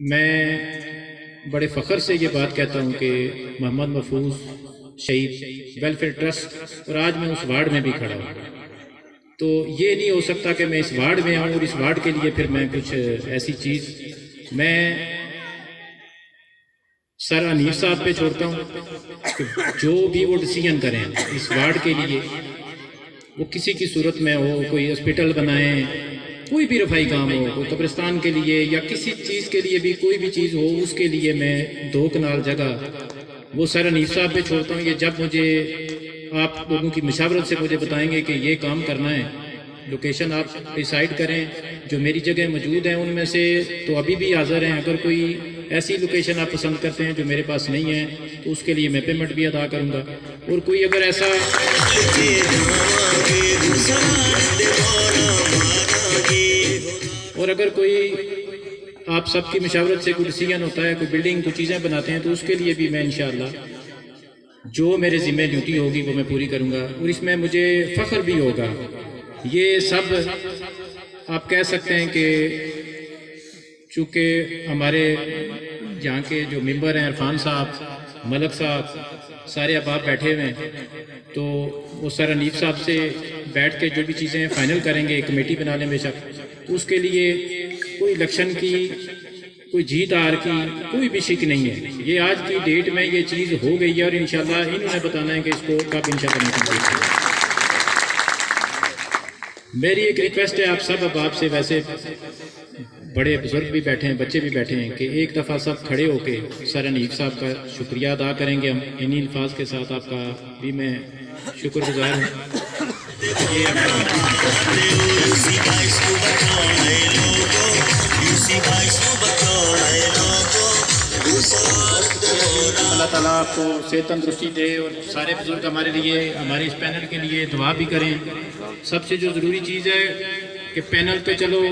میں بڑے فخر سے یہ بات کہتا ہوں کہ محمد محفوظ شہید ویلفیئر ٹرسٹ، اور آج میں اس وارڈ میں بھی کھڑا ہوں، تو یہ نہیں ہو سکتا کہ میں اس وارڈ میں آؤں اور اس وارڈ کے لیے پھر میں کچھ ایسی چیز میں سر انیف صاحب پہ چھوڑتا ہوں کہ جو بھی وہ ڈیسیجن کریں اس وارڈ کے لیے، وہ کسی کی صورت میں ہو، کوئی ہسپیٹل بنائیں، کوئی بھی رفائی کام ہو، کوئی قبرستان کے لیے یا کسی چیز کے لیے بھی کوئی بھی چیز ہو، اس کے لیے میں 2 کنال جگہ وہ سر انیف صاحب پہ چھوڑتا ہوں۔ یہ جب مجھے آپ لوگوں کی مشاورت سے مجھے بتائیں گے کہ یہ کام کرنا ہے، لوکیشن آپ ڈیسائیڈ کریں، جو میری جگہ موجود ہیں ان میں سے تو ابھی بھی حاضر ہیں، اگر کوئی ایسی لوکیشن آپ پسند کرتے ہیں جو میرے پاس نہیں ہے تو اس کے لیے میں پیمنٹ بھی ادا کروں گا، اور کوئی اگر ایسا اور اگر کوئی آپ سب کی مشاورت سے کوئی ڈیسیجن ہوتا ہے، کوئی بلڈنگ کوئی چیزیں بناتے ہیں تو اس کے لیے بھی میں انشاءاللہ جو میرے ذمہ ڈیوٹی ہوگی وہ میں پوری کروں گا، اور اس میں مجھے فخر بھی ہوگا۔ یہ سب آپ کہہ سکتے ہیں کہ چونکہ ہمارے یہاں کے جو ممبر ہیں، عرفان صاحب، ملک صاحب، سارے احباب بیٹھے ہوئے ہیں، تو وہ سر انیف صاحب سے بیٹھ کے جو بھی چیزیں فائنل کریں گے، کمیٹی بنا لیں بے شک، تو اس کے لیے کوئی الیکشن کی، کوئی جیت ہار کی کوئی بھی شک نہیں ہے۔ یہ آج کی ڈیٹ میں یہ چیز ہو گئی ہے، اور انشاءاللہ انہوں نے بتانا ہے کہ اس کو کب انشاءاللہ کمپلیٹ کریں۔ میری ایک ریکویسٹ ہے آپ سب احباب سے، ویسے بڑے بزرگ بھی بیٹھے ہیں، بچے بھی بیٹھے ہیں، کہ ایک دفعہ سب کھڑے ہو کے سر انیف صاحب کا شکریہ ادا کریں گے۔ ہم انہی الفاظ کے ساتھ آپ کا بھی میں شکر گزار ہوں۔ اللہ تعالیٰ آپ کو صحت تندرستی دے، اور سارے بزرگ ہمارے لیے، ہمارے اس پینل کے لیے دعا بھی کریں۔ سب سے جو ضروری چیز ہے کہ پینل پہ چلو